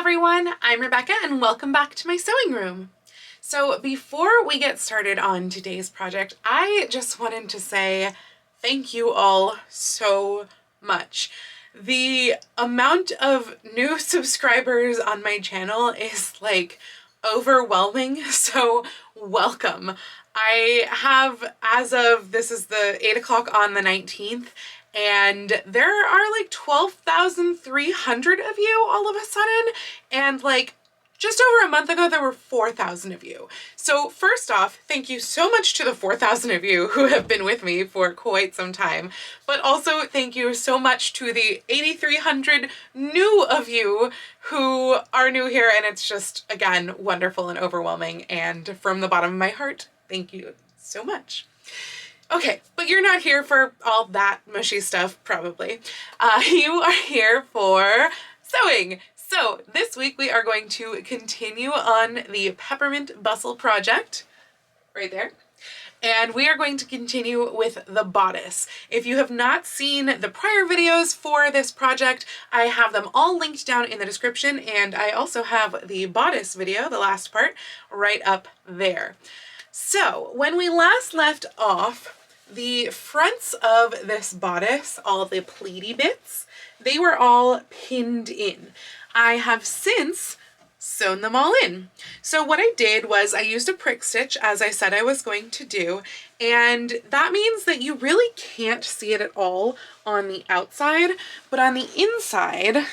everyone, I'm Rebecca and welcome back to my sewing room. So before we get started on today's project, I just wanted to say thank you all so much. The amount of new subscribers on my channel is like overwhelming, so welcome. I have, as of, this is the 8 o'clock on the 19th, and there are like 12,300 of you all of a sudden, and like just over a month ago there were 4,000 of you. So first off, thank you so much to the 4,000 of you who have been with me for quite some time, but also thank you so much to the 8,300 new of you who are new here, and it's just, again, wonderful and overwhelming, and from the bottom of my heart, thank you so much. Okay, but you're not here for all that mushy stuff, probably. You are here for sewing. So this week we are going to continue on the Peppermint Bustle project, right there. And we are going to continue with the bodice. If you have not seen the prior videos for this project, I have them all linked down in the description, and I also have the bodice video, the last part, right up there. So when we last left off, the fronts of this bodice, all the pleaty bits, they were all pinned in. I have since sewn them all in. So what I did was I used a prick stitch, as I said I was going to do, and that means that you really can't see it at all on the outside, but on the inside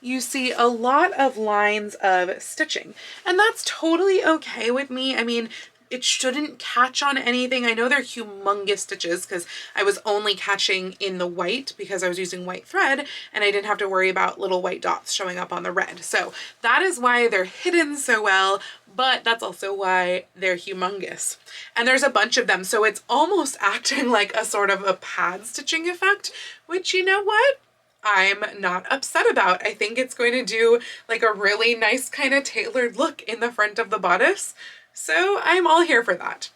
you see a lot of lines of stitching, and that's totally okay with me. I mean, it shouldn't catch on anything. I know they're humongous stitches because I was only catching in the white because I was using white thread and I didn't have to worry about little white dots showing up on the red. So that is why they're hidden so well, but that's also why they're humongous. And there's a bunch of them, so it's almost acting like a sort of a pad stitching effect, which, you know what? I'm not upset about. I think it's going to do like a really nice kind of tailored look in the front of the bodice. So I'm all here for that.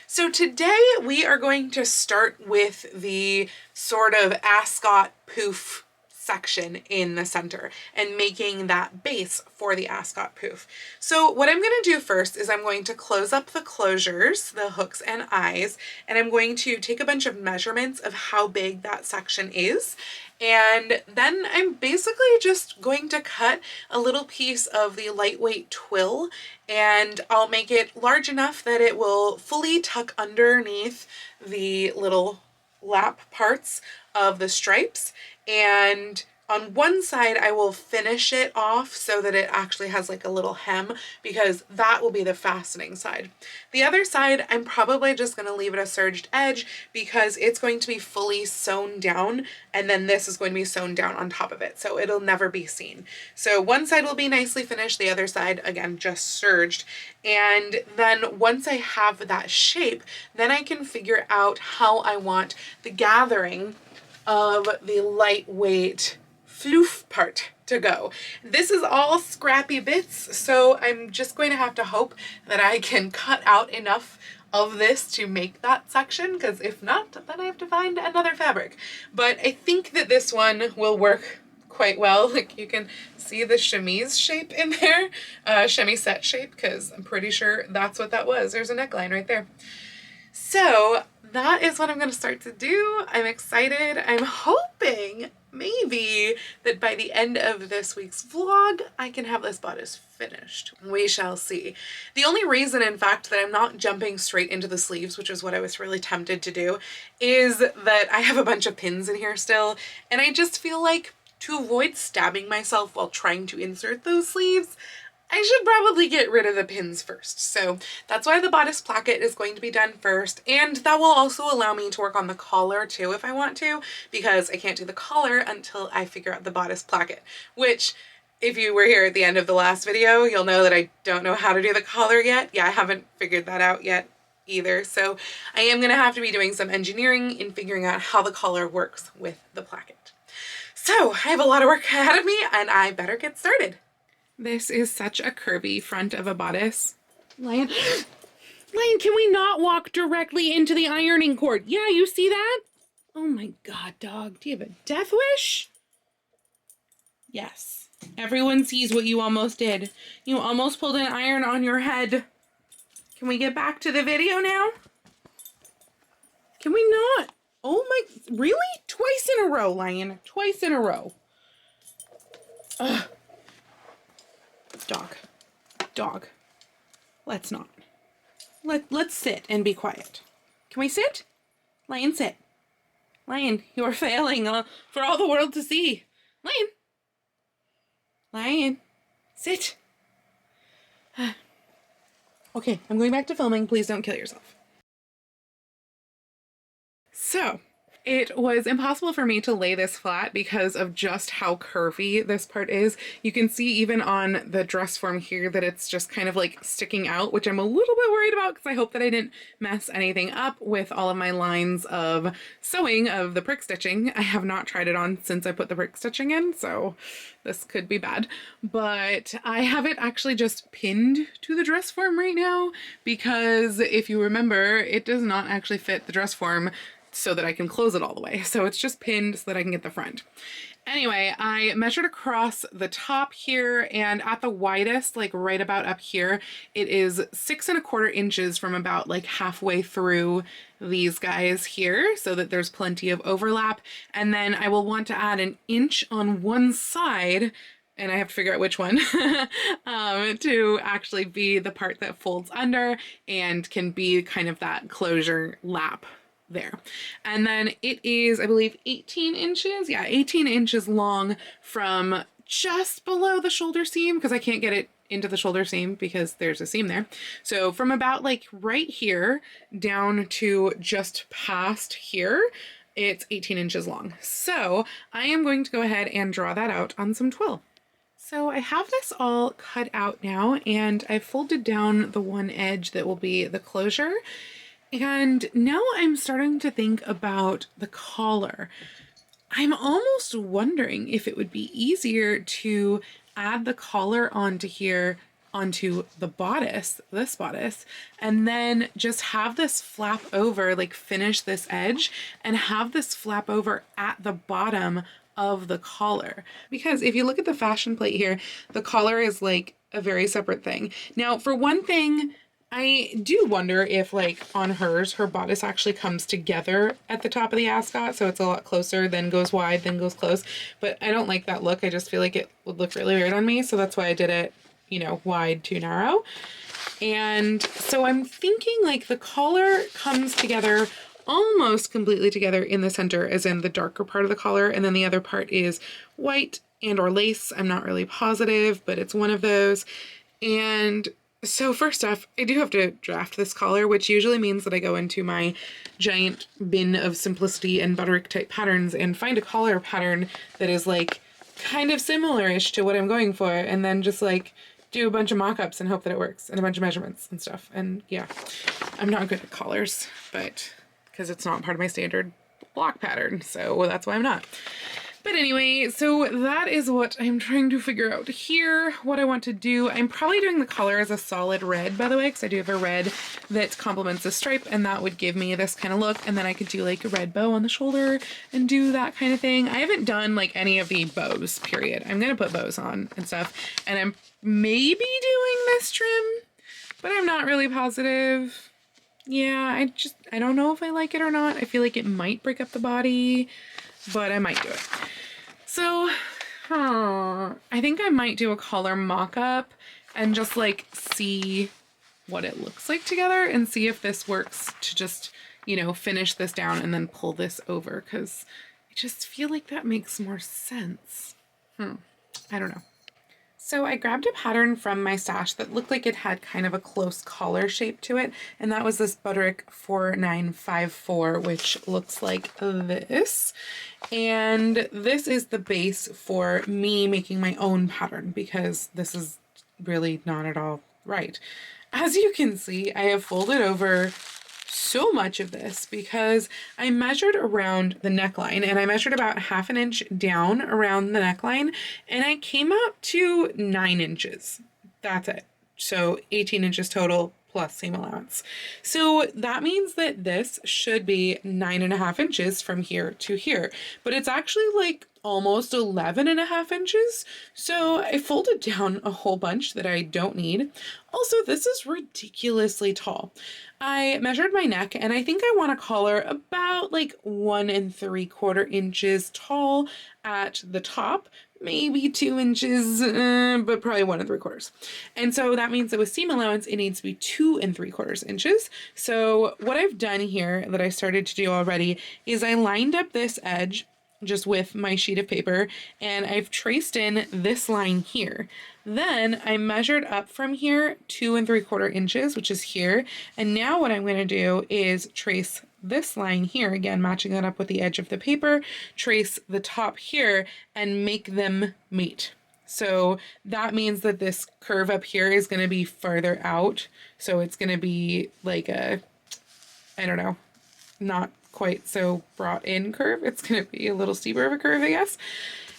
So today we are going to start with the sort of ascot poof section in the center and making that base for the ascot poof. So what I'm going to do first is I'm going to close up the closures, the hooks and eyes, and I'm going to take a bunch of measurements of how big that section is. And then I'm basically just going to cut a little piece of the lightweight twill, and I'll make it large enough that it will fully tuck underneath the little lap parts of the stripes. And on one side I will finish it off so that it actually has like a little hem, because that will be the fastening side. The other side I'm probably just going to leave it a serged edge because it's going to be fully sewn down, and then this is going to be sewn down on top of it, so it'll never be seen. So one side will be nicely finished, the other side again just serged. And then once I have that shape, then I can figure out how I want the gathering of the lightweight floof part to go. This is all scrappy bits, so I'm just going to have to hope that I can cut out enough of this to make that section, because if not, then I have to find another fabric. But I think that this one will work quite well. Like, you can see the chemise shape in there, chemisette shape, because I'm pretty sure that's what that was. There's a neckline right there. So that is what I'm going to start to do. I'm excited. I'm hoping maybe that by the end of this week's vlog, I can have this bodice finished. We shall see. The only reason, in fact, that I'm not jumping straight into the sleeves, which is what I was really tempted to do, is that I have a bunch of pins in here still, and I just feel like to avoid stabbing myself while trying to insert those sleeves, I should probably get rid of the pins first. So that's why the bodice placket is going to be done first, and that will also allow me to work on the collar too if I want to, because I can't do the collar until I figure out the bodice placket, which, if you were here at the end of the last video, you'll know that I don't know how to do the collar yet. Yeah, I haven't figured that out yet either. So I am going to have to be doing some engineering in figuring out how the collar works with the placket. So I have a lot of work ahead of me, and I better get started. This is such a curvy front of a bodice. Lion, can we not walk directly into the ironing cord? Yeah, you see that? Oh my God, dog, do you have a death wish? Yes. Everyone sees what you almost did. You almost pulled an iron on your head. Can we get back to the video now? Can we not? Oh my, really? Twice in a row, Lion. Twice in a row. Ugh. Dog. Dog. Let's not. Let's sit and be quiet. Can we sit? Lion, sit. Lion, you're failing for all the world to see. Lion. Lion, sit. Okay, I'm going back to filming. Please don't kill yourself. So, it was impossible for me to lay this flat because of just how curvy this part is. You can see even on the dress form here that it's just kind of like sticking out, which I'm a little bit worried about because I hope that I didn't mess anything up with all of my lines of sewing of the prick stitching. I have not tried it on since I put the prick stitching in, so this could be bad. But I have it actually just pinned to the dress form right now because if you remember, it does not actually fit the dress form so that I can close it all the way. So it's just pinned so that I can get the front. Anyway, I measured across the top here, and at the widest, like right about up here, it is 6¼ inches from about like halfway through these guys here so that there's plenty of overlap. And then I will want to add an inch on one side, and I have to figure out which one, to actually be the part that folds under and can be kind of that closure lap there. And then it is, I believe, 18 inches. Yeah, 18 inches long from just below the shoulder seam because I can't get it into the shoulder seam because there's a seam there. So from about like right here down to just past here, it's 18 inches long. So I am going to go ahead and draw that out on some twill. So I have this all cut out now, and I've folded down the one edge that will be the closure. And now I'm starting to think about the collar. I'm almost wondering if it would be easier to add the collar onto here, onto the bodice, this bodice, and then just have this flap over, like finish this edge and have this flap over at the bottom of the collar. Because if you look at the fashion plate here, the collar is like a very separate thing. Now, for one thing, I do wonder if like on hers, her bodice actually comes together at the top of the ascot. So it's a lot closer, then goes wide, then goes close. But I don't like that look. I just feel like it would look really weird on me. So that's why I did it, you know, wide to narrow. And so I'm thinking like the collar comes together almost completely together in the center, as in the darker part of the collar. And then the other part is white and or lace. I'm not really positive, but it's one of those. And so first off, I do have to draft this collar, which usually means that I go into my giant bin of simplicity and butterick type patterns and find a collar pattern that is like kind of similar-ish to what I'm going for, and then just like do a bunch of mock-ups and hope that it works, and a bunch of measurements and stuff. And yeah, I'm not good at collars, but because it's not part of my standard block pattern, so that's why I'm not. But anyway, so that is what I'm trying to figure out here, what I want to do. I'm probably doing the collar as a solid red, by the way, because I do have a red that complements the stripe, and that would give me this kind of look. And then I could do like a red bow on the shoulder and do that kind of thing. I haven't done like any of the bows, period. I'm going to put bows on and stuff. And I'm maybe doing this trim, but I'm not really positive. Yeah, I don't know if I like it or not. I feel like it might break up the body, but I might do it. So, I think I might do a collar mock-up and just like see what it looks like together and see if this works to just, you know, finish this down and then pull this over, because I just feel like that makes more sense. I don't know. So I grabbed a pattern from my stash that looked like it had kind of a close collar shape to it, and that was this Butterick 4954, which looks like this. And this is the base for me making my own pattern, because this is really not at all right. As you can see, I have folded over so much of this because I measured around the neckline, and I measured about ½ an inch down around the neckline, and I came out to 9 inches. That's it. So 18 inches total plus seam allowance. So that means that this should be 9.5 inches from here to here, but it's actually like almost 11.5 inches. So I folded down a whole bunch that I don't need. Also, this is ridiculously tall. I measured my neck and I think I want a collar about like 1 3/4 inches tall at the top, maybe 2 inches, but probably 1 3/4. And so that means that with seam allowance, it needs to be 2 3/4 inches. So what I've done here that I started to do already is I lined up this edge just with my sheet of paper and I've traced in this line here. Then I measured up from here 2 3/4 inches, which is here. And now what I'm going to do is trace this line here, again, matching that up with the edge of the paper, trace the top here and make them meet. So that means that this curve up here is going to be farther out. So it's going to be like a, I don't know, not quite so brought in curve. It's going to be a little steeper of a curve, I guess.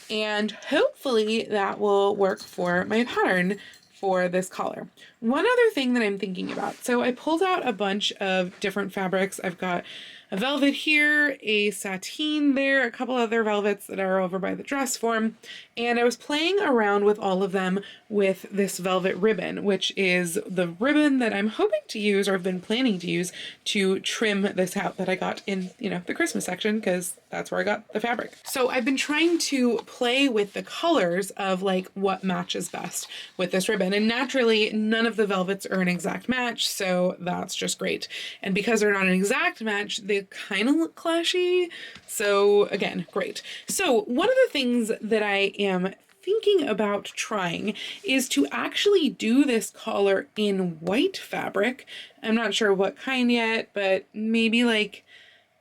And hopefully that will work for my pattern for this collar. One other thing that I'm thinking about. So I pulled out a bunch of different fabrics. I've got a velvet here, a sateen there, a couple other velvets that are over by the dress form. And I was playing around with all of them with this velvet ribbon, which is the ribbon that I'm hoping to use or have been planning to use to trim this out that I got in, the Christmas section, because that's where I got the fabric. So I've been trying to play with the colors of like what matches best with this ribbon. And naturally, none of the velvets are an exact match, so that's just great. And because they're not an exact match, they kind of look clashy. So again, great. So one of the things that I am thinking about trying is to actually do this collar in white fabric. I'm not sure what kind yet, but maybe like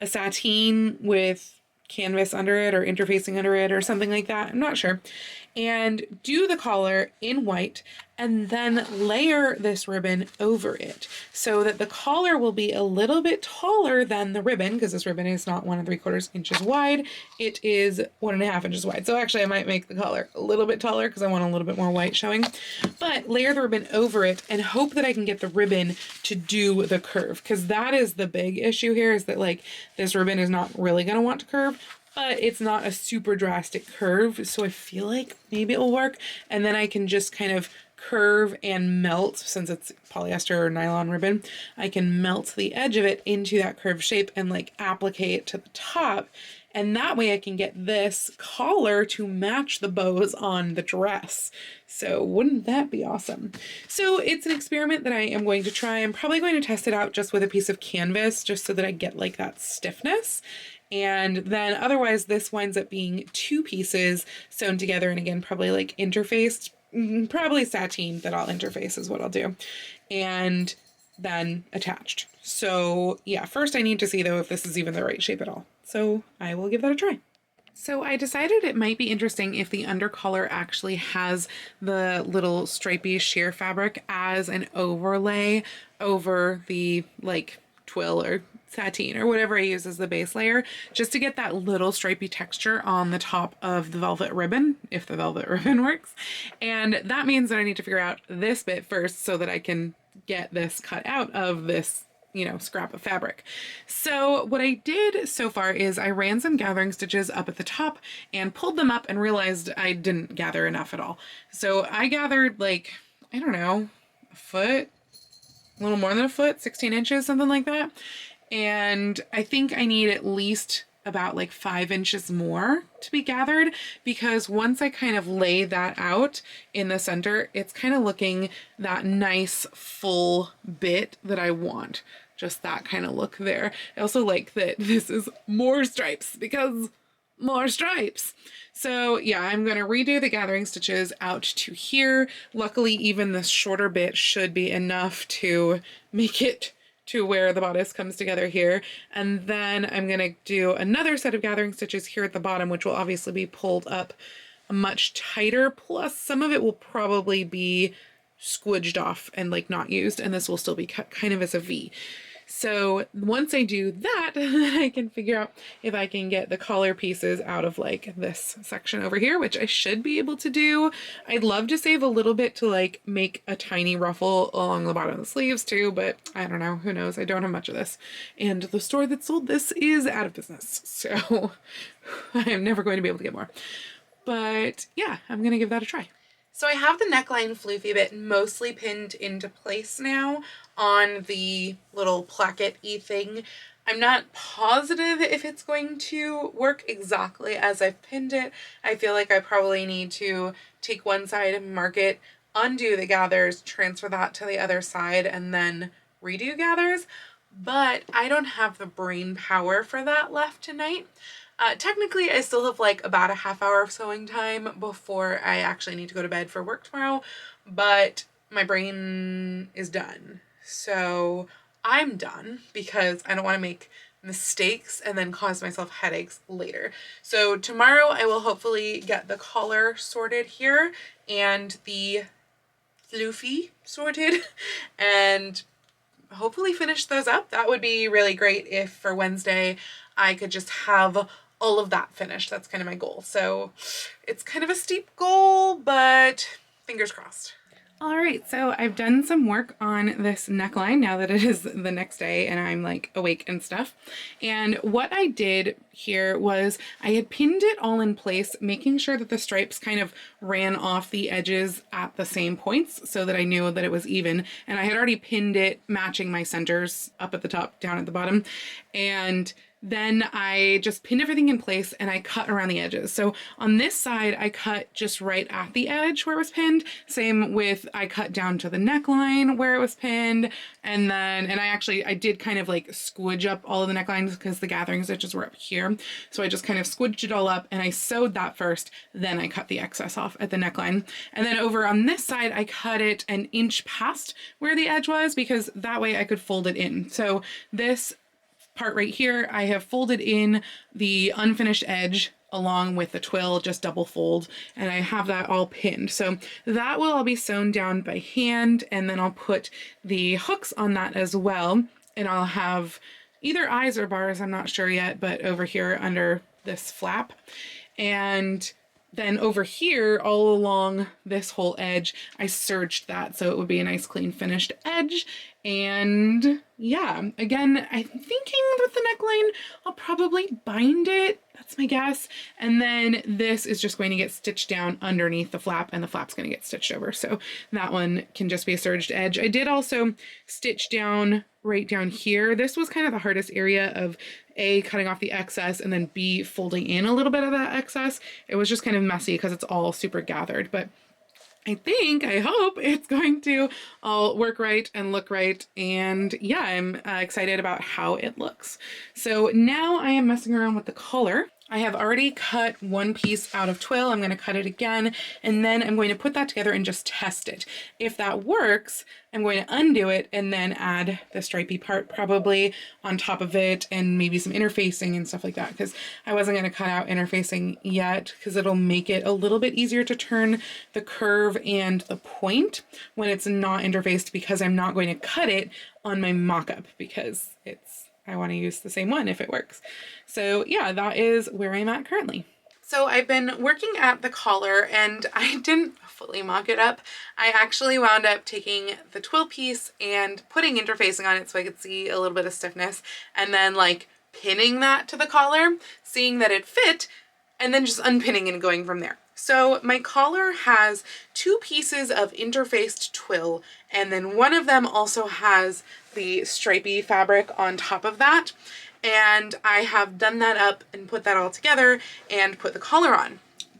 a sateen with canvas under it or interfacing under it or something like that. I'm not sure. And do the collar in white and then layer this ribbon over it so that the collar will be a little bit taller than the ribbon, because this ribbon is not 1 3/4 inches wide. It is 1.5 inches wide. So actually I might make the collar a little bit taller because I want a little bit more white showing, but layer the ribbon over it and hope that I can get the ribbon to do the curve, because that is the big issue here, is that like this ribbon is not really going to want to curve, but it's not a super drastic curve. So I feel like maybe it will work. And then I can just kind of curve and melt, since it's polyester or nylon ribbon, I can melt the edge of it into that curved shape and like applique it to the top. And that way I can get this collar to match the bows on the dress. So wouldn't that be awesome? So it's an experiment that I am going to try. I'm probably going to test it out just with a piece of canvas, just so that I get like that stiffness. And then otherwise this winds up being 2 pieces sewn together, and again, probably like interfaced, probably sateen that I'll interface is what I'll do, and then attached. So yeah, first I need to see though if this is even the right shape at all. So I will give that a try. So I decided it might be interesting if the under collar actually has the little stripy sheer fabric as an overlay over the like twill or sateen or whatever I use as the base layer, just to get that little stripy texture on the top of the velvet ribbon, if the velvet ribbon works. And that means that I need to figure out this bit first so that I can get this cut out of this, scrap of fabric. So what I did so far is I ran some gathering stitches up at the top and pulled them up and realized I didn't gather enough at all. So I gathered like, I don't know, a foot, a little more than a foot, 16 inches, something like that. And I think I need at least about like 5 inches more to be gathered, because once I kind of lay that out in the center, it's kind of looking that nice full bit that I want. Just that kind of look there. I also like that this is more stripes, because more stripes. So yeah, I'm going to redo the gathering stitches out to here. Luckily, even this shorter bit should be enough to make it to where the bodice comes together here. And then I'm going to do another set of gathering stitches here at the bottom, which will obviously be pulled up much tighter. Plus some of it will probably be squidged off and like not used, and this will still be cut kind of as a V. So once I do that, then I can figure out if I can get the collar pieces out of like this section over here, which I should be able to do. I'd love to save a little bit to like make a tiny ruffle along the bottom of the sleeves too, but I don't know, who knows? I don't have much of this. And the store that sold this is out of business, so I am never going to be able to get more. But yeah, I'm gonna give that a try. So I have the neckline floofy bit mostly pinned into place now on the little placket-y thing. I'm not positive if it's going to work exactly as I've pinned it. I feel like I probably need to take one side and mark it, undo the gathers, transfer that to the other side, and then redo gathers. But I don't have the brain power for that left tonight. Technically, I still have like about a half hour of sewing time before I actually need to go to bed for work tomorrow, but my brain is done. So I'm done because I don't want to make mistakes and then cause myself headaches later. So tomorrow I will hopefully get the collar sorted here and the floofy sorted and hopefully finish those up. That would be really great if for Wednesday I could just have all of that finished. That's kind of my goal. So it's kind of a steep goal, but fingers crossed. All right, so I've done some work on this neckline now that it is the next day and I'm like awake and stuff. And what I did here was I had pinned it all in place, making sure that the stripes kind of ran off the edges at the same points so that I knew that it was even. And I had already pinned it matching my centers up at the top, down at the bottom. And then I just pinned everything in place and I cut around the edges. So on this side, I cut just right at the edge where it was pinned. Same with, I cut down to the neckline where it was pinned. And then, I did kind of like squidge up all of the necklines because the gathering stitches were up here. So I just kind of squidged it all up and I sewed that first. Then I cut the excess off at the neckline. And then over on this side, I cut it an inch past where the edge was because that way I could fold it in. So this part right here, I have folded in the unfinished edge along with the twill, just double fold, and I have that all pinned. So that will all be sewn down by hand, and then I'll put the hooks on that as well, and I'll have either eyes or bars, I'm not sure yet, but over here under this flap. And then over here, all along this whole edge, I serged that so it would be a nice clean finished edge. And yeah, again, I'm thinking with the neckline, I'll probably bind it. That's my guess. And then this is just going to get stitched down underneath the flap and the flap's going to get stitched over. So that one can just be a serged edge. I did also stitch down right down here. This was kind of the hardest area of A, cutting off the excess, and then B, folding in a little bit of that excess. It was just kind of messy because it's all super gathered, but I hope it's going to all work right and look right. And yeah, I'm excited about how it looks. So now I am messing around with the collar. I have already cut one piece out of twill. I'm going to cut it again, and then I'm going to put that together and just test it. If that works, I'm going to undo it and then add the stripy part probably on top of it and maybe some interfacing and stuff like that, because I wasn't going to cut out interfacing yet because it'll make it a little bit easier to turn the curve and the point when it's not interfaced, because I'm not going to cut it on my mock-up because I want to use the same one if it works. So yeah, that is where I'm at currently. So I've been working at the collar and I didn't fully mock it up. I actually wound up taking the twill piece and putting interfacing on it so I could see a little bit of stiffness, and then like pinning that to the collar, seeing that it fit, and then just unpinning and going from there. So my collar has two pieces of interfaced twill, and then one of them also has the stripy fabric on top of that. And I have done that up and put that all together and put the collar on.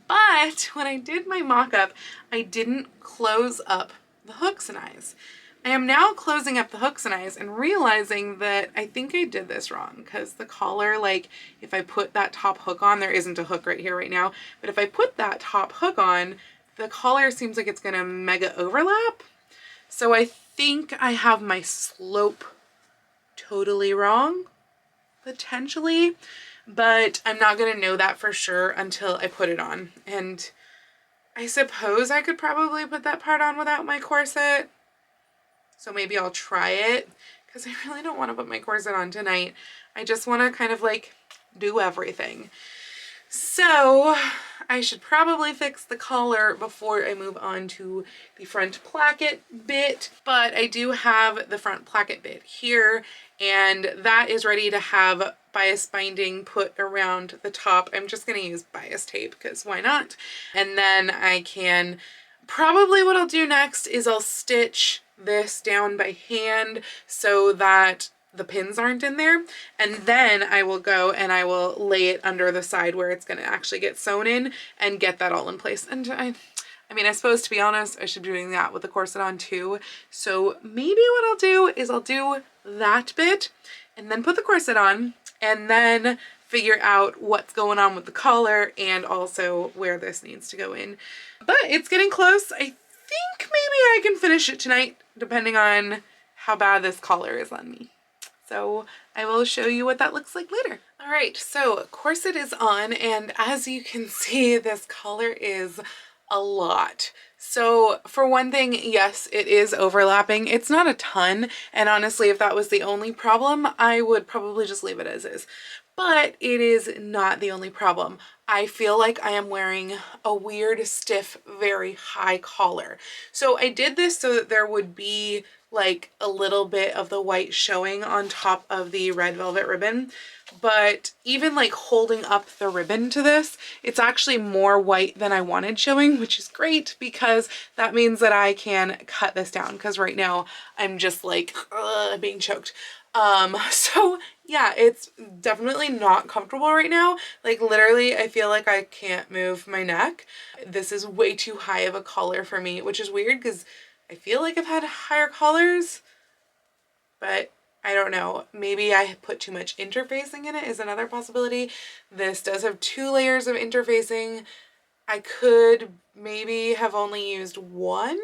But when I did my mock-up, I didn't close up the hooks and eyes. I am now closing up the hooks and eyes and realizing that I think I did this wrong, because the collar, like if I put that top hook on, there isn't a hook right here right now, but if I put that top hook on, the collar seems like it's gonna mega overlap. So I think I have my slope totally wrong, potentially, but I'm not gonna know that for sure until I put it on. And I suppose I could probably put that part on without my corset. So maybe I'll try it, because I really don't want to put my corset on tonight. I just want to kind of like do everything. So I should probably fix the collar before I move on to the front placket bit, but I do have the front placket bit here, and that is ready to have bias binding put around the top. I'm just going to use bias tape because why not? And then I can, probably what I'll do next is I'll stitch this down by hand so that the pins aren't in there, and then I will go and I will lay it under the side where it's going to actually get sewn in and get that all in place. And I mean, I suppose, to be honest, I should be doing that with the corset on too. So maybe what I'll do is I'll do that bit and then put the corset on and then figure out what's going on with the collar and also where this needs to go in. But it's getting close. I think maybe I can finish it tonight, depending on how bad this collar is on me. So I will show you what that looks like later. All right, so corset is on, and as you can see, this collar is a lot. So for one thing, yes, it is overlapping. It's not a ton, and honestly, if that was the only problem, I would probably just leave it as is. But it is not the only problem. I feel like I am wearing a weird, stiff, very high collar. So I did this so that there would be like a little bit of the white showing on top of the red velvet ribbon, but even like holding up the ribbon to this, it's actually more white than I wanted showing, which is great because that means that I can cut this down, because right now I'm just like being choked. So yeah, it's definitely not comfortable right now. Like literally, I feel like I can't move my neck. This is way too high of a collar for me, which is weird because I feel like I've had higher collars, but I don't know. Maybe I put too much interfacing in it is another possibility. This does have 2 layers of interfacing. I could maybe have only used 1.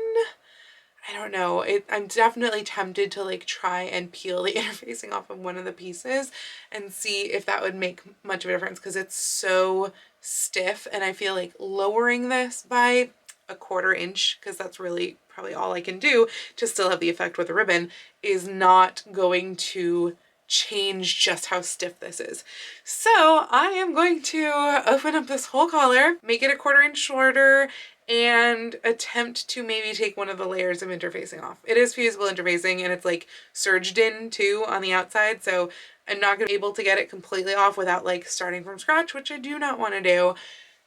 I don't know. I'm definitely tempted to like try and peel the interfacing off of one of the pieces and see if that would make much of a difference, because it's so stiff, and I feel like lowering this by a 1/4 inch, because that's really probably all I can do to still have the effect with the ribbon, is not going to change just how stiff this is. So I am going to open up this whole collar, make it a 1/4 inch shorter, and attempt to maybe take one of the layers of interfacing off. It is fusible interfacing, and it's like serged in too on the outside, so I'm not gonna be able to get it completely off without like starting from scratch, which I do not want to do.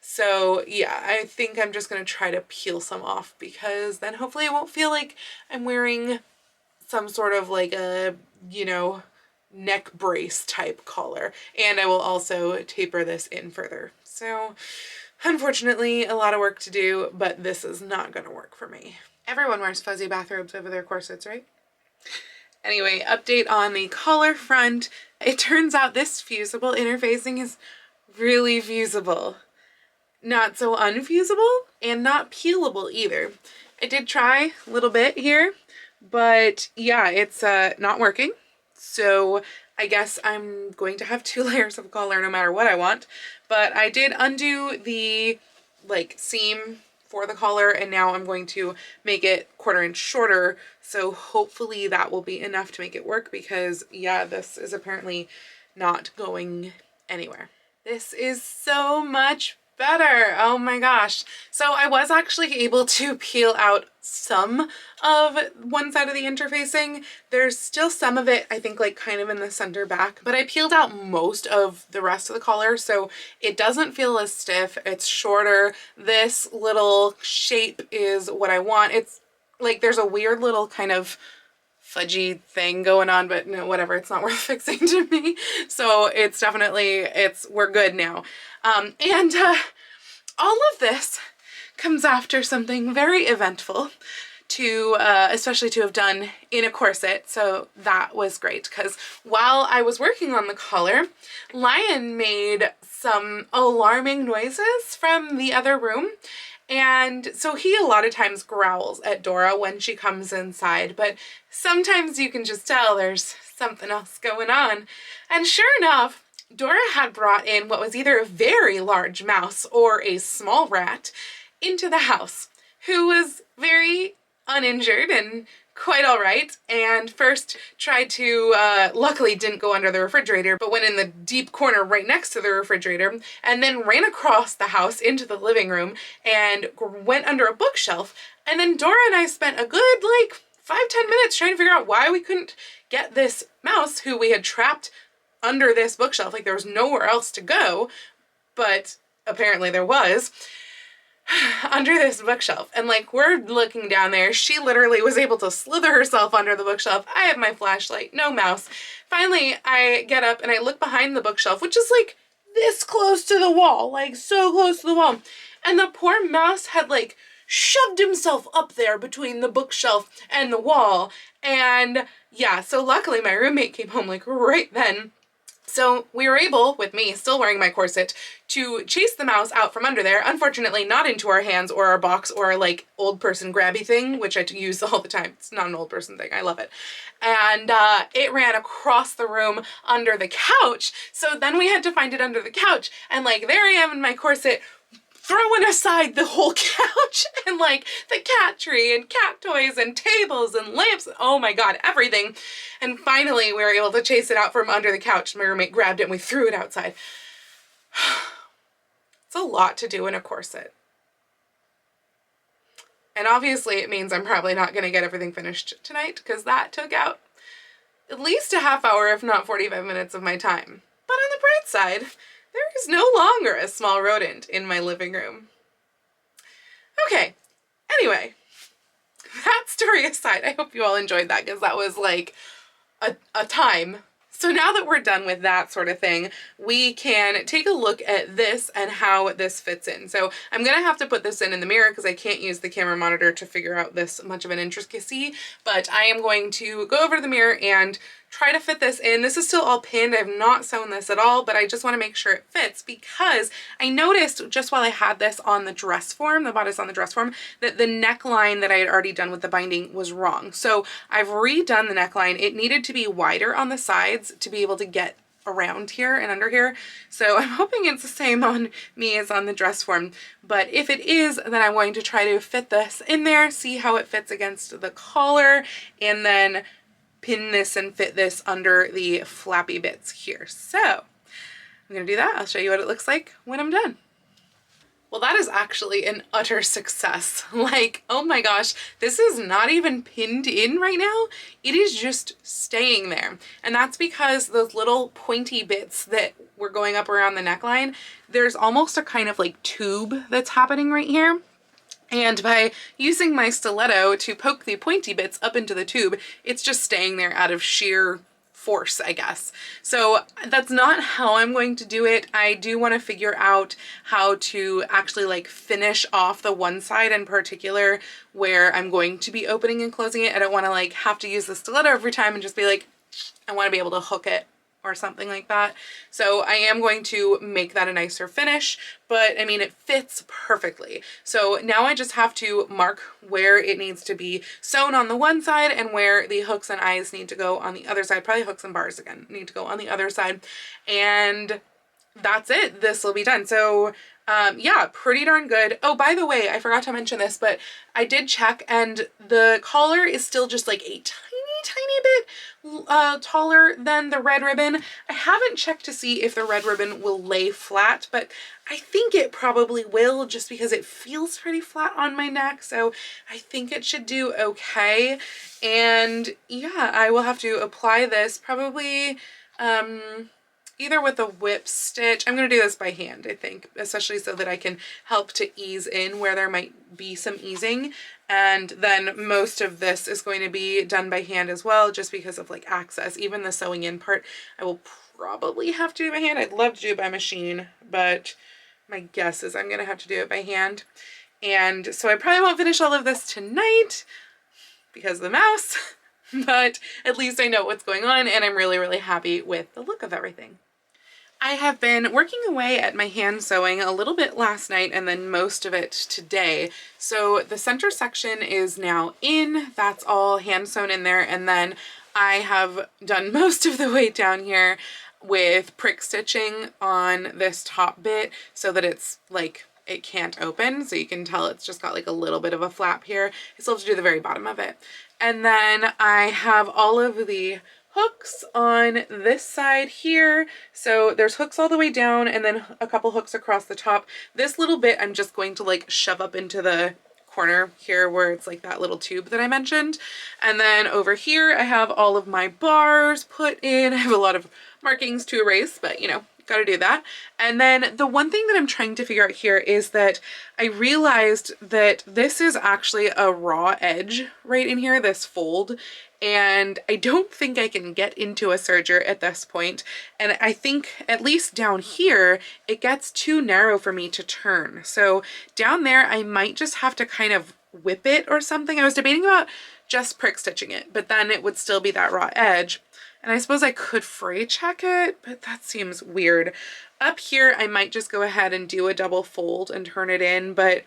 So yeah, I think I'm just gonna try to peel some off, because then hopefully it won't feel like I'm wearing some sort of like a, you know, neck brace type collar. And I will also taper this in further. So unfortunately, a lot of work to do, but this is not gonna work for me. Everyone wears fuzzy bathrobes over their corsets, right? Anyway, update on the collar front. It turns out this fusible interfacing is really fusible. Not so unfusible, and not peelable either. I did try a little bit here, but yeah, it's not working. So I guess I'm going to have 2 layers of collar no matter what I want. But I did undo the like seam for the collar, and now I'm going to make it 1/4 inch shorter. So hopefully that will be enough to make it work, because yeah, this is apparently not going anywhere. This is so much better. Oh my gosh. So I was actually able to peel out some of one side of the interfacing. There's still some of it, I think, like kind of in the center back, but I peeled out most of the rest of the collar, so it doesn't feel as stiff. It's shorter. This little shape is what I want. It's like there's a weird little kind of fudgy thing going on, but no, whatever, it's not worth fixing to me. So it's definitely, we're good now. And all of this comes after something very eventful to, especially to have done in a corset. So that was great, because while I was working on the collar, Lion made some alarming noises from the other room. And so he a lot of times growls at Dora when she comes inside, but sometimes you can just tell there's something else going on. And sure enough, Dora had brought in what was either a very large mouse or a small rat into the house, who was very uninjured and quite all right, and first tried to, luckily didn't go under the refrigerator, but went in the deep corner right next to the refrigerator, and then ran across the house into the living room and went under a bookshelf. And then Dora and I spent a good like 5-10 minutes trying to figure out why we couldn't get this mouse who we had trapped under this bookshelf. Like there was nowhere else to go, but apparently there was. Under this bookshelf, and like we're looking down there, she literally was able to slither herself under the bookshelf. I have my flashlight, no mouse. Finally I get up and I look behind the bookshelf, which is like this close to the wall, like so close to the wall, and the poor mouse had like shoved himself up there between the bookshelf and the wall. And yeah, so luckily my roommate came home like right then. So we were able, with me still wearing my corset, to chase the mouse out from under there. Unfortunately, not into our hands or our box or like old person grabby thing, which I use all the time. It's not an old person thing. I love it. And it ran across the room under the couch. So then we had to find it under the couch. And like there I am in my corset, throwing aside the whole couch and like the cat tree and cat toys and tables and lamps. Oh my God, everything. And finally we were able to chase it out from under the couch. My roommate grabbed it and we threw it outside. It's a lot to do in a corset. And obviously it means I'm probably not going to get everything finished tonight because that took out at least a half hour, if not 45 minutes of my time. But on the bright side, there is no longer a small rodent in my living room. Okay, anyway, that story aside, I hope you all enjoyed that because that was like a time. So now that we're done with that sort of thing, we can take a look at this and how this fits in. So I'm gonna have to put this in the mirror because I can't use the camera monitor to figure out this much of an intricacy, but I am going to go over to the mirror and try to fit this in. This is still all pinned. I've not sewn this at all, but I just want to make sure it fits because I noticed just while I had this on the dress form, the bodice on the dress form, that the neckline that I had already done with the binding was wrong. So I've redone the neckline. It needed to be wider on the sides to be able to get around here and under here. So I'm hoping it's the same on me as on the dress form. But if it is, then I'm going to try to fit this in there, see how it fits against the collar, and then pin this and fit this under the flappy bits here. So I'm gonna do that. I'll show you what it looks like when I'm done. Well, that is actually an utter success. Like, oh my gosh, this is not even pinned in right now. It is just staying there. And that's because those little pointy bits that were going up around the neckline, there's almost a kind of like tube that's happening right here. And by using my stiletto to poke the pointy bits up into the tube, it's just staying there out of sheer force, I guess. So that's not how I'm going to do it. I do want to figure out how to actually like finish off the one side in particular where I'm going to be opening and closing it. I don't want to like have to use the stiletto every time and just be like, I want to be able to hook it or something like that. So I am going to make that a nicer finish, but I mean, it fits perfectly. So now I just have to mark where it needs to be sewn on the one side and where the hooks and eyes need to go on the other side. Probably hooks and bars again need to go on the other side. And that's it. This will be done. So yeah, pretty darn good. Oh, by the way, I forgot to mention this, but I did check and the collar is still just like a tiny bit taller than the red ribbon. I haven't checked to see if the red ribbon will lay flat, but I think it probably will just because it feels pretty flat on my neck. So I think it should do okay. And yeah, I will have to apply this probably either with a whip stitch. I'm going to do this by hand, I think, especially so that I can help to ease in where there might be some easing. And then most of this is going to be done by hand as well, just because of like access. Even the sewing in part, I will probably have to do by hand. I'd love to do it by machine, but my guess is I'm going to have to do it by hand. And so I probably won't finish all of this tonight because of the mouse, but at least I know what's going on and I'm really, really happy with the look of everything. I have been working away at my hand sewing a little bit last night and then most of it today. So the center section is now in, that's all hand sewn in there. And then I have done most of the way down here with prick stitching on this top bit so that it's like it can't open. So you can tell it's just got like a little bit of a flap here. I still have to do the very bottom of it. And then I have all of the hooks on this side here. So there's hooks all the way down and then a couple hooks across the top. This little bit I'm just going to like shove up into the corner here where it's like that little tube that I mentioned. And then over here I have all of my bars put in. I have a lot of markings to erase, but you know, gotta do that. And then the one thing that I'm trying to figure out here is that I realized that this is actually a raw edge right in here, this fold, and I don't think I can get into a serger at this point. And I think at least down here, it gets too narrow for me to turn. So down there, I might just have to kind of whip it or something. I was debating about just prick stitching it, but then it would still be that raw edge. And I suppose I could fray check it, but that seems weird. Up here, I might just go ahead and do a double fold and turn it in, but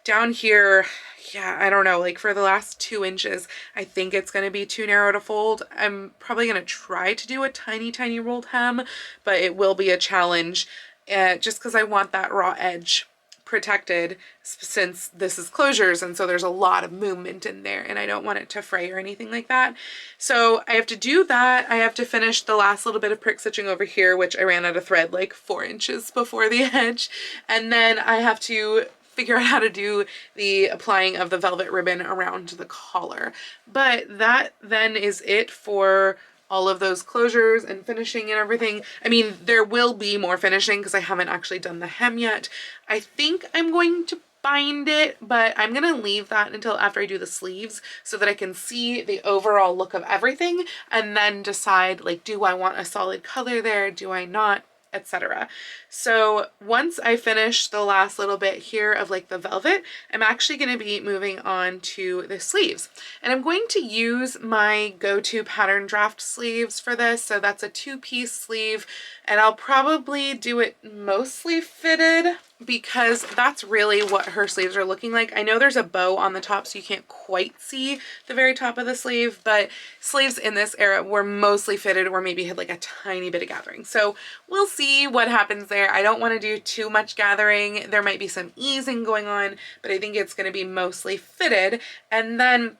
down here, yeah, I don't know, like for the last 2 inches, I think it's going to be too narrow to fold. I'm probably going to try to do a tiny, tiny rolled hem, but it will be a challenge just because I want that raw edge protected since this is closures, and so there's a lot of movement in there and I don't want it to fray or anything like that. So I have to do that. I have to finish the last little bit of prick stitching over here, which I ran out of thread like 4 inches before the edge, and then I have to figure out how to do the applying of the velvet ribbon around the collar. But that then is it for all of those closures and finishing and everything. I mean, there will be more finishing because I haven't actually done the hem yet. I think I'm going to bind it, but I'm gonna leave that until after I do the sleeves so that I can see the overall look of everything and then decide, like, do I want a solid color there? Do I not? Etc. So once I finish the last little bit here of like the velvet, I'm actually going to be moving on to the sleeves, and I'm going to use my go-to pattern draft sleeves for this. So that's a 2-piece sleeve, and I'll probably do it mostly fitted because that's really what her sleeves are looking like. I know there's a bow on the top so you can't quite see the very top of the sleeve, but sleeves in this era were mostly fitted or maybe had like a tiny bit of gathering. So we'll see what happens there. I don't want to do too much gathering. There might be some easing going on, but I think it's going to be mostly fitted. And then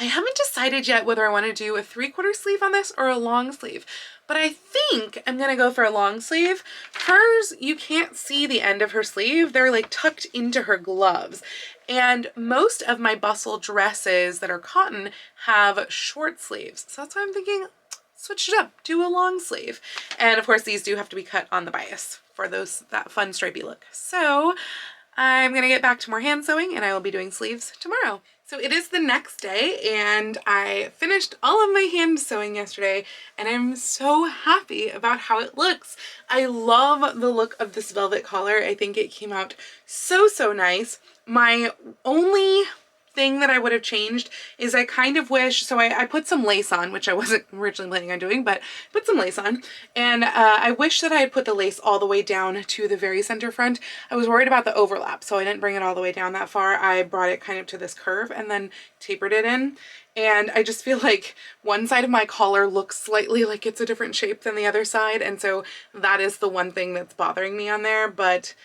I haven't decided yet whether I want to do a 3/4 sleeve on this or a long sleeve, but I think I'm going to go for a long sleeve. Hers, you can't see the end of her sleeve. They're like tucked into her gloves. And most of my bustle dresses that are cotton have short sleeves. So that's why I'm thinking, switch it up, do a long sleeve. And of course these do have to be cut on the bias for that fun stripy look. So I'm going to get back to more hand sewing and I will be doing sleeves tomorrow. So it is the next day and I finished all of my hand sewing yesterday and I'm so happy about how it looks. I love the look of this velvet collar. I think it came out so, so nice. My only thing that I would have changed is I kind of wish, so I put some lace on, which I wasn't originally planning on doing, but put some lace on, and I wish that I had put the lace all the way down to the very center front. I was worried about the overlap, so I didn't bring it all the way down that far. I brought it kind of to this curve and then tapered it in, and I just feel like one side of my collar looks slightly like it's a different shape than the other side, and so that is the one thing that's bothering me on there, but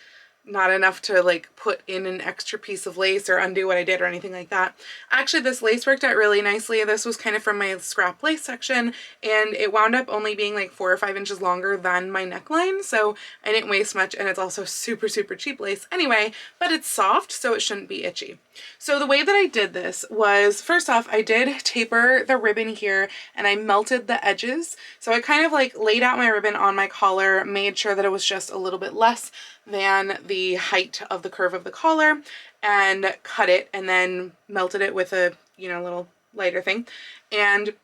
not enough to like put in an extra piece of lace or undo what I did or anything like that. Actually, this lace worked out really nicely. This was kind of from my scrap lace section and it wound up only being like 4 or 5 inches longer than my neckline, so I didn't waste much, and it's also super, super cheap lace anyway, but it's soft so it shouldn't be itchy. So the way that I did this was, first off, I did taper the ribbon here and I melted the edges. So I kind of like laid out my ribbon on my collar, made sure that it was just a little bit less than the height of the curve of the collar, and cut it and then melted it with a, you know, little lighter thing. And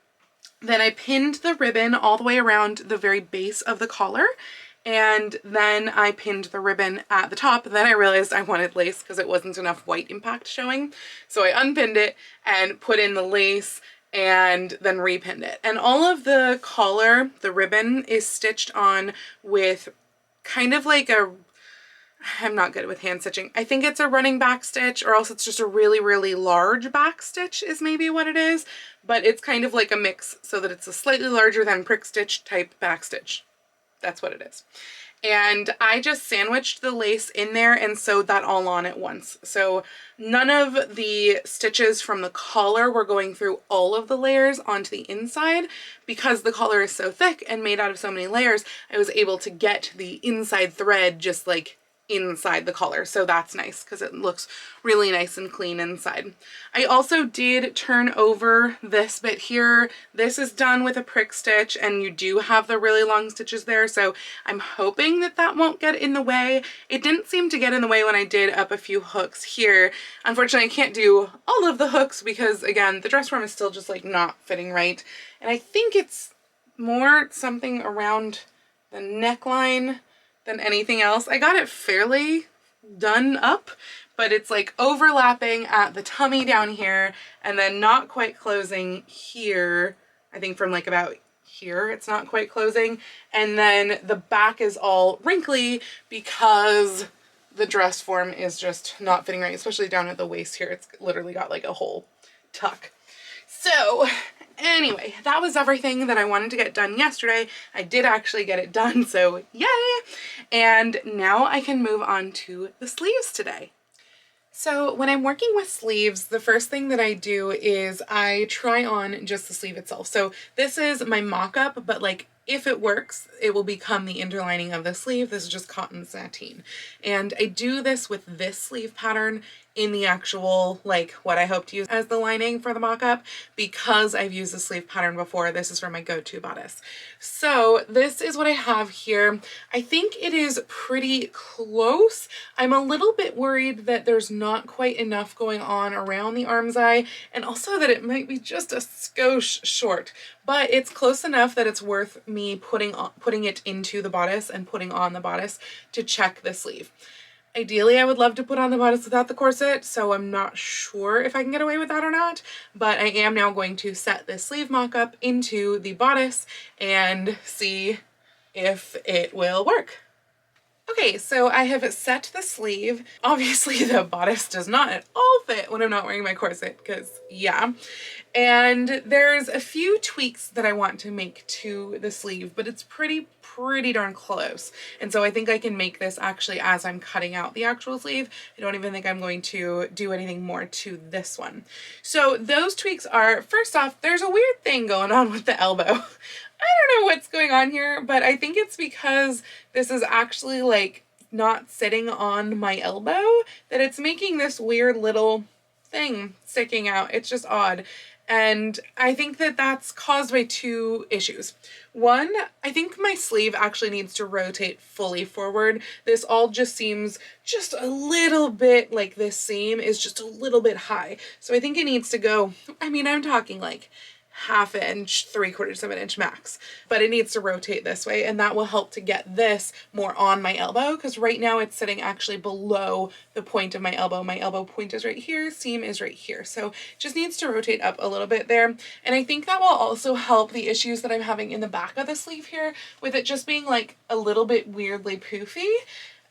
then I pinned the ribbon all the way around the very base of the collar, and then I pinned the ribbon at the top. Then I realized I wanted lace because it wasn't enough white impact showing. So I unpinned it and put in the lace and then repinned it. And all of the collar, the ribbon, is stitched on with kind of like a, I'm not good with hand stitching. I think it's a running back stitch, or else it's just a really, really large back stitch is maybe what it is. But it's kind of like a mix so that it's a slightly larger than prick stitch type back stitch. That's what it is. and I just sandwiched the lace in there and sewed that all on at once. So none of the stitches from the collar were going through all of the layers onto the inside. Because the collar is so thick and made out of so many layers, I was able to get the inside thread just like inside the collar. So that's nice because it looks really nice and clean inside. I also did turn over this bit here. This is done with a prick stitch, and you do have the really long stitches there, so I'm hoping that that won't get in the way. It didn't seem to get in the way when I did up a few hooks here. Unfortunately, I can't do all of the hooks because, again, the dress form is still just like not fitting right, and I think it's more something around the neckline than anything else. I got it fairly done up, but it's like overlapping at the tummy down here and then not quite closing here. I think from like about here it's not quite closing, and then the back is all wrinkly because the dress form is just not fitting right, especially down at the waist here. It's literally got like a whole tuck. So anyway, that was everything that I wanted to get done yesterday. I did actually get it done, so yay! And now I can move on to the sleeves today. So when I'm working with sleeves, the first thing that I do is I try on just the sleeve itself. So this is my mock-up, but like if it works, it will become the interlining of the sleeve. This is just cotton sateen. And I do this with this sleeve pattern in the actual, like what I hope to use as the lining for the mock-up, because I've used the sleeve pattern before. This is for my go-to bodice. So this is what I have here. I think it is pretty close. I'm a little bit worried that there's not quite enough going on around the arm's eye, and also that it might be just a skosh short, but it's close enough that it's worth me putting it into the bodice and putting on the bodice to check the sleeve. Ideally, I would love to put on the bodice without the corset, so I'm not sure if I can get away with that or not, but I am now going to set this sleeve mock-up into the bodice and see if it will work. Okay, so I have set the sleeve. Obviously the bodice does not at all fit when I'm not wearing my corset, because yeah. And there's a few tweaks that I want to make to the sleeve, but it's pretty darn close. And so I think I can make this actually as I'm cutting out the actual sleeve. I don't even think I'm going to do anything more to this one. So those tweaks are, first off, there's a weird thing going on with the elbow. I don't know what's going on here, but I think it's because this is actually like not sitting on my elbow that it's making this weird little thing sticking out. It's just odd. And I think that that's caused by two issues. One, I think my sleeve actually needs to rotate fully forward. This all just seems just a little bit like this seam is just a little bit high. So I think it needs to go, I mean, I'm talking like ½ inch, 3/4 of an inch max, but it needs to rotate this way, and that will help to get this more on my elbow, because right now it's sitting actually below the point of my elbow. My elbow point is right here, seam is right here, so it just needs to rotate up a little bit there. And I think that will also help the issues that I'm having in the back of the sleeve here, with it just being like a little bit weirdly poofy.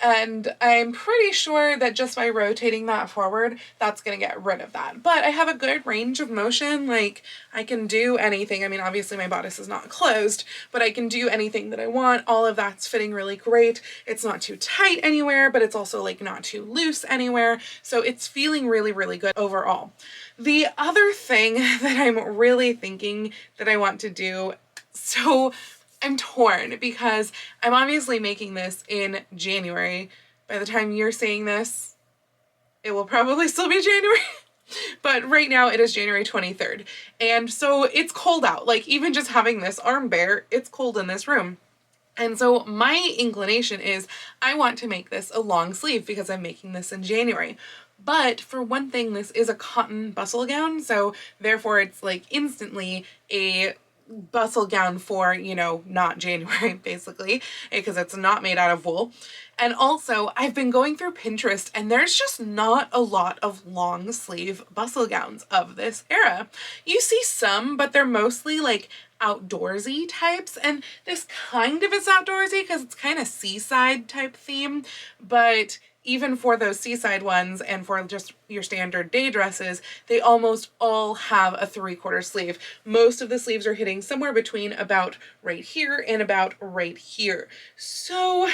And I'm pretty sure that just by rotating that forward, that's going to get rid of that. But I have a good range of motion. Like, I can do anything. I mean, obviously my bodice is not closed, but I can do anything that I want. All of that's fitting really great. It's not too tight anywhere, but it's also like not too loose anywhere. So it's feeling really good overall. The other thing that I'm really thinking that I want to do, so I'm torn because I'm obviously making this in January. By the time you're seeing this, it will probably still be January. But right now it is January 23rd. And so it's cold out. Like, even just having this arm bare, it's cold in this room. And so my inclination is I want to make this a long sleeve because I'm making this in January. But for one thing, this is a cotton bustle gown. So therefore it's like instantly a bustle gown for, you know, not January, basically, because it's not made out of wool. And also, I've been going through Pinterest and there's just not a lot of long sleeve bustle gowns of this era. You see some, but they're mostly like outdoorsy types, and this kind of is outdoorsy because it's kind of seaside type theme, but even for those seaside ones and for just your standard day dresses, they almost all have a 3/4 sleeve. Most of the sleeves are hitting somewhere between about right here and about right here. So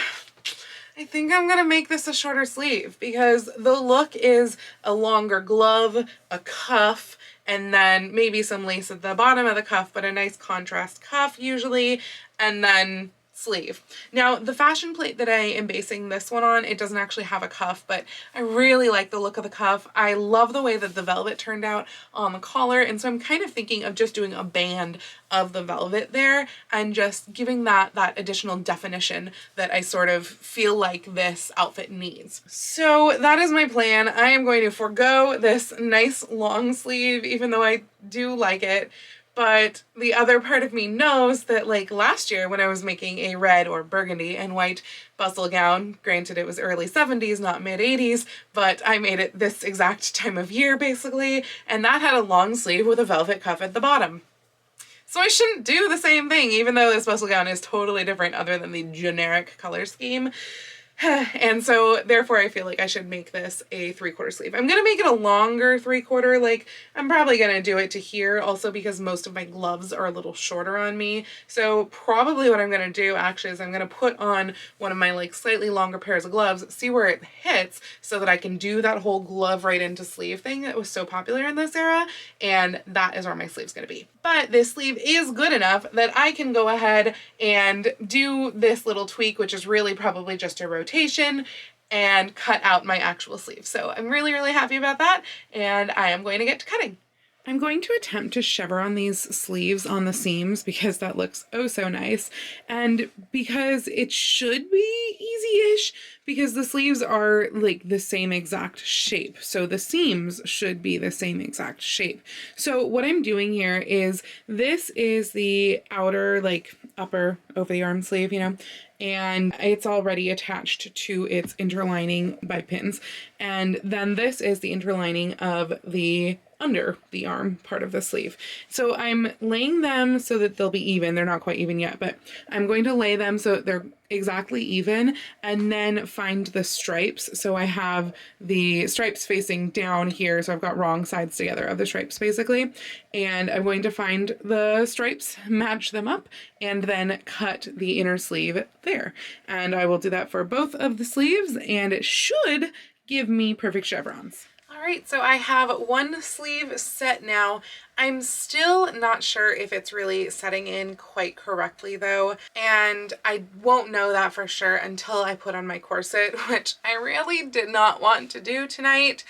I think I'm gonna make this a shorter sleeve because the look is a longer glove, a cuff, and then maybe some lace at the bottom of the cuff, but a nice contrast cuff usually, and then sleeve. Now, the fashion plate that I am basing this one on, it doesn't actually have a cuff, but I really like the look of the cuff. I love the way that the velvet turned out on the collar, and so I'm kind of thinking of just doing a band of the velvet there and just giving that additional definition that I sort of feel like this outfit needs. So that is my plan. I am going to forego this nice long sleeve, even though I do like it. But the other part of me knows that, like last year when I was making a red or burgundy and white bustle gown, granted it was early 70s, not mid 80s, but I made it this exact time of year basically, and that had a long sleeve with a velvet cuff at the bottom. So I shouldn't do the same thing, even though this bustle gown is totally different other than the generic color scheme. And so therefore I feel like I should make this a 3/4 sleeve. I'm gonna make it a longer 3/4, like I'm probably gonna do it to here also because most of my gloves are a little shorter on me. So probably what I'm gonna do actually is I'm gonna put on one of my like slightly longer pairs of gloves, see where it hits so that I can do that whole glove right into sleeve thing that was so popular in this era, and that is where my sleeve's gonna be. But this sleeve is good enough that I can go ahead and do this little tweak, which is really probably just a rotation, and cut out my actual sleeve. So I'm really, really happy about that, and I am going to get to cutting. I'm going to attempt to chevron these sleeves on the seams because that looks oh so nice, and because it should be easy-ish because the sleeves are like the same exact shape, so the seams should be the same exact shape. So what I'm doing here is this is the outer like upper over the arm sleeve, you know, and it's already attached to its interlining by pins, and then this is the interlining of the under the arm part of the sleeve. So I'm laying them so that they'll be even. They're not quite even yet, but I'm going to lay them so that they're exactly even, and then find the stripes. So I have the stripes facing down here, so I've got wrong sides together of the stripes basically, and I'm going to find the stripes, match them up, and then cut the inner sleeve there. And I will do that for both of the sleeves, and it should give me perfect chevrons. All right, so I have one sleeve set now. I'm still not sure if it's really setting in quite correctly though, and I won't know that for sure until I put on my corset, which I really did not want to do tonight.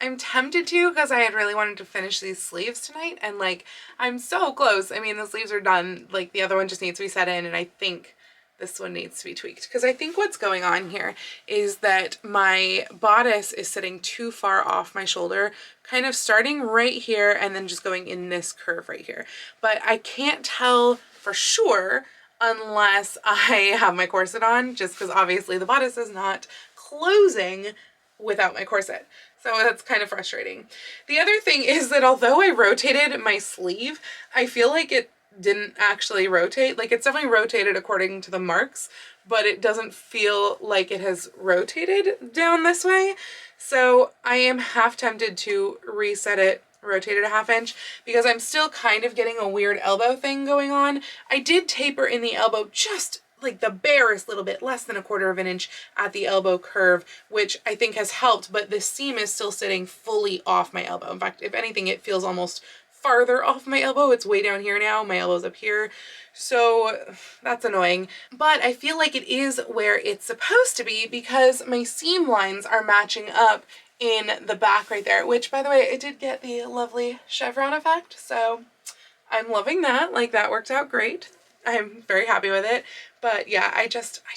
I'm tempted to because I had really wanted to finish these sleeves tonight, and like I'm so close. I mean, the sleeves are done, like the other one just needs to be set in, and I think this one needs to be tweaked because I think what's going on here is that my bodice is sitting too far off my shoulder, kind of starting right here and then just going in this curve right here. But I can't tell for sure unless I have my corset on, just because obviously the bodice is not closing without my corset. So that's kind of frustrating. The other thing is that although I rotated my sleeve, I feel like it didn't actually rotate. Like it's definitely rotated according to the marks, but it doesn't feel like it has rotated down this way. So I am half tempted to reset it, rotate it a ½ inch, because I'm still kind of getting a weird elbow thing going on. I did taper in the elbow just like the barest little bit, less than a inch at the elbow curve, which I think has helped, but this seam is still sitting fully off my elbow. In fact, if anything, it feels almost farther off my elbow. It's way down here now. My elbow's up here. So that's annoying. But I feel like it is where it's supposed to be because my seam lines are matching up in the back right there, which by the way, I did get the lovely chevron effect. So I'm loving that. Like that worked out great. I'm very happy with it. But yeah, I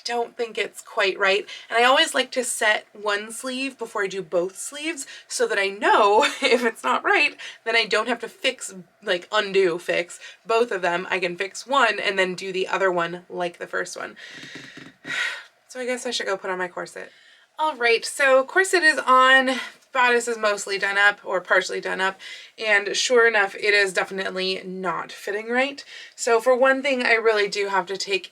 don't think it's quite right. And I always like to set one sleeve before I do both sleeves so that I know if it's not right, then I don't have to fix both of them. I can fix one and then do the other one like the first one. So I guess I should go put on my corset. All right, so corset is on, bodice is mostly done up or partially done up, and sure enough, it is definitely not fitting right. So for one thing, I really do have to take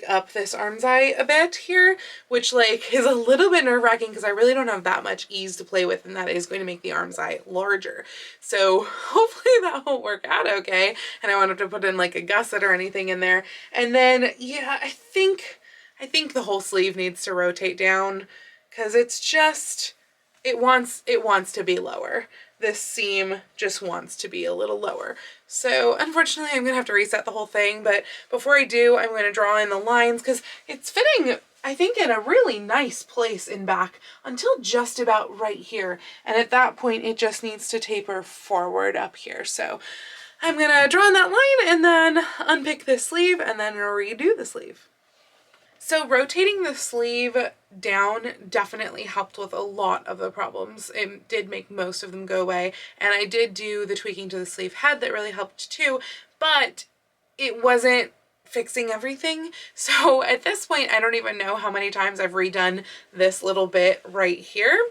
up this armscye a bit here, which like is a little bit nerve-wracking because I really don't have that much ease to play with, and that is going to make the armscye larger. So hopefully that will work out okay, and I won't have to put in like a gusset or anything in there. And then yeah, I think I think the whole sleeve needs to rotate down because it's just, it wants to be lower. This seam just wants to be a little lower. So unfortunately I'm gonna have to reset the whole thing, but before I do, I'm gonna draw in the lines because it's fitting, I think, in a really nice place in back until just about right here. And at that point it just needs to taper forward up here. So I'm gonna draw in that line and then unpick this sleeve and then redo the sleeve. So rotating the sleeve down definitely helped with a lot of the problems. It did make most of them go away, and I did do the tweaking to the sleeve head that really helped too, but it wasn't fixing everything. So at this point, I don't even know how many times I've redone this little bit right here,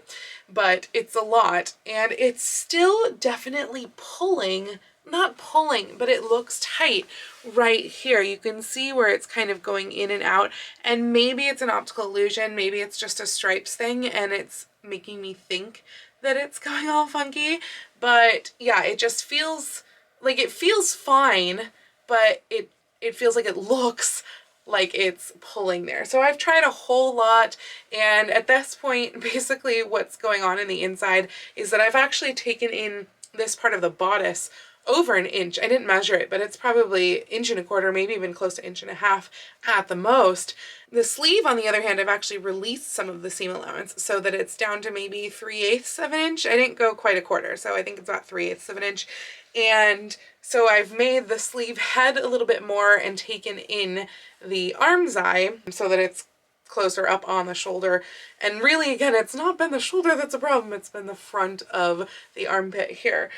but it's a lot, and it's still definitely pulling, not pulling, but it looks tight right here. You can see where it's kind of going in and out, and maybe it's an optical illusion, maybe it's just a stripes thing and it's making me think that it's going all funky. But yeah, it just feels like, it feels fine, but it feels like it looks like it's pulling there. So I've tried a whole lot, and at this point basically what's going on in the inside is that I've actually taken in this part of the bodice over an inch. I didn't measure it, but it's probably 1.25 inches, maybe even close to 1.5 inches at the most. The sleeve, on the other hand, I've actually released some of the seam allowance so that it's down to maybe 3/8 of an inch. I didn't go quite a quarter, so I think it's about 3/8 of an inch. And so I've made the sleeve head a little bit more and taken in the arm's eye so that it's closer up on the shoulder. And really, again, it's not been the shoulder that's a problem, it's been the front of the armpit here.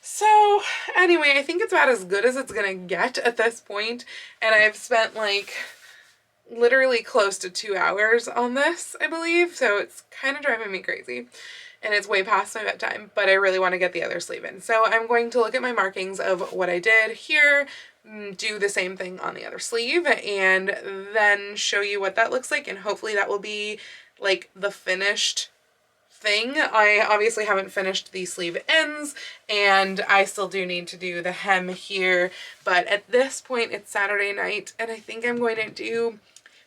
So anyway, I think it's about as good as it's gonna get at this point, and I've spent like literally close to 2 hours on this, I believe, so it's kind of driving me crazy, and it's way past my bedtime, but I really want to get the other sleeve in. So I'm going to look at my markings of what I did here, do the same thing on the other sleeve, and then show you what that looks like, and hopefully that will be like the finished thing. I obviously haven't finished the sleeve ends, and I still do need to do the hem here, but at this point it's Saturday night, and I think I'm going to do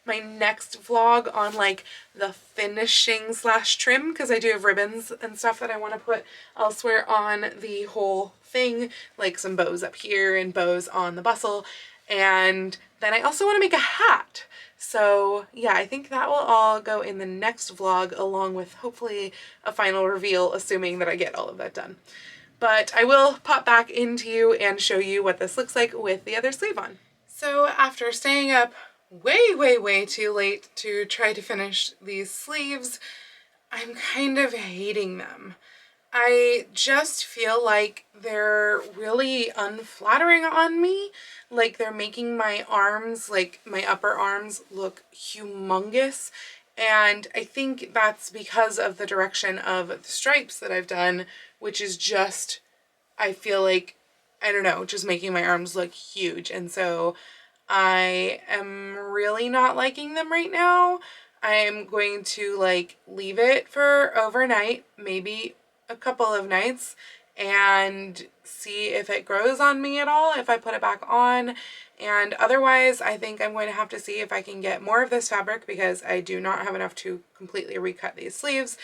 my next vlog on like the finishing slash trim, because I do have ribbons and stuff that I want to put elsewhere on the whole thing, like some bows up here and bows on the bustle, and then I also want to make a hat. So yeah, I think that will all go in the next vlog, along with hopefully a final reveal, assuming that I get all of that done. But I will pop back into you and show you what this looks like with the other sleeve on. So after staying up way too late to try to finish these sleeves, I'm kind of hating them. I just feel like they're really unflattering on me. Like they're making my arms, like my upper arms, look humongous. And I think that's because of the direction of the stripes that I've done, which is just, I feel like, I don't know, just making my arms look huge. And so I am really not liking them right now. I'm going to like leave it for overnight, maybe a couple of nights, and see if it grows on me at all, if I put it back on. And otherwise, I think I'm going to have to see if I can get more of this fabric, because I do not have enough to completely recut these sleeves.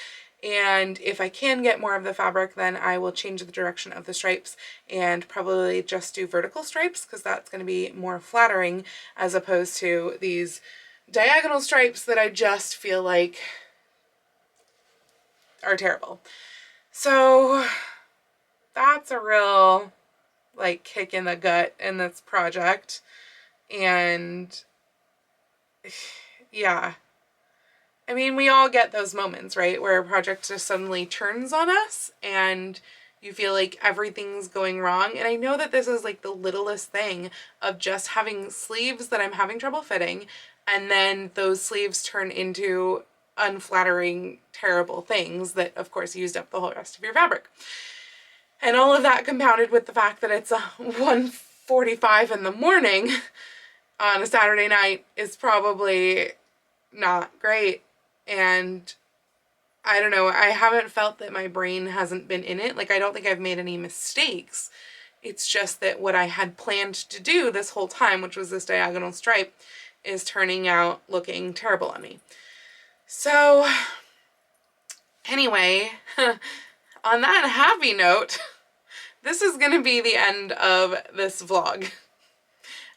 And if I can get more of the fabric, then I will change the direction of the stripes and probably just do vertical stripes, because that's going to be more flattering as opposed to these diagonal stripes that I just feel like are terrible. So that's a real like kick in the gut in this project. And yeah, I mean, we all get those moments, right, where a project just suddenly turns on us and you feel like everything's going wrong. And I know that this is like the littlest thing of just having sleeves that I'm having trouble fitting, and then those sleeves turn into unflattering, terrible things that of course used up the whole rest of your fabric. And all of that compounded with the fact that it's 1:45 in the morning on a Saturday night is probably not great. And I don't know, I haven't felt that my brain hasn't been in it. Like, I don't think I've made any mistakes. It's just that what I had planned to do this whole time, which was this diagonal stripe, is turning out looking terrible on me. So anyway, on that happy note, this is gonna be the end of this vlog.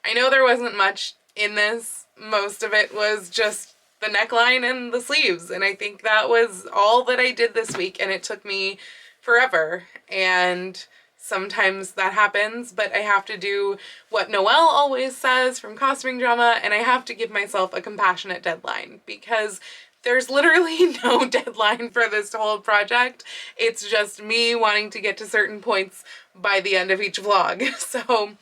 I know there wasn't much in this. Most of it was just the neckline and the sleeves, and I think that was all that I did this week, and it took me forever, and sometimes that happens, but I have to do what Noelle always says from Costuming Drama, and I have to give myself a compassionate deadline, because there's literally no deadline for this whole project. It's just me wanting to get to certain points by the end of each vlog. So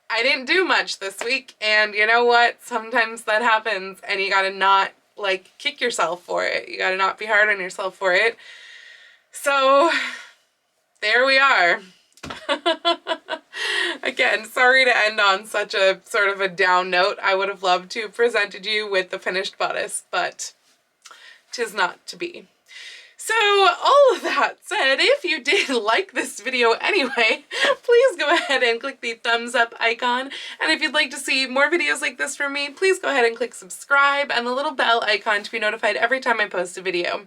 I didn't do much this week, and you know what? Sometimes that happens, and you gotta not, like, kick yourself for it. You gotta not be hard on yourself for it. So there we are. Again, sorry to end on such a sort of a down note. I would have loved to have presented you with the finished bodice, but 'tis not to be. So all of that said, if you did like this video anyway, please go ahead and click the thumbs up icon. And if you'd like to see more videos like this from me, please go ahead and click subscribe and the little bell icon to be notified every time I post a video.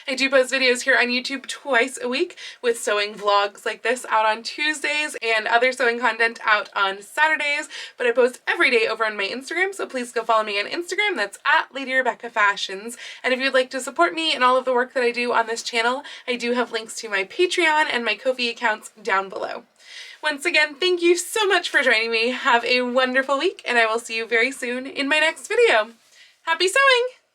I do post videos here on YouTube twice a week, with sewing vlogs like this out on Tuesdays and other sewing content out on Saturdays, but I post every day over on my Instagram, so please go follow me on Instagram. That's at Lady Rebecca Fashions. And if you'd like to support me and all of the work that I do on this channel, I do have links to my Patreon and my Ko-fi accounts down below. Once again, thank you so much for joining me. Have a wonderful week, and I will see you very soon in my next video. Happy sewing!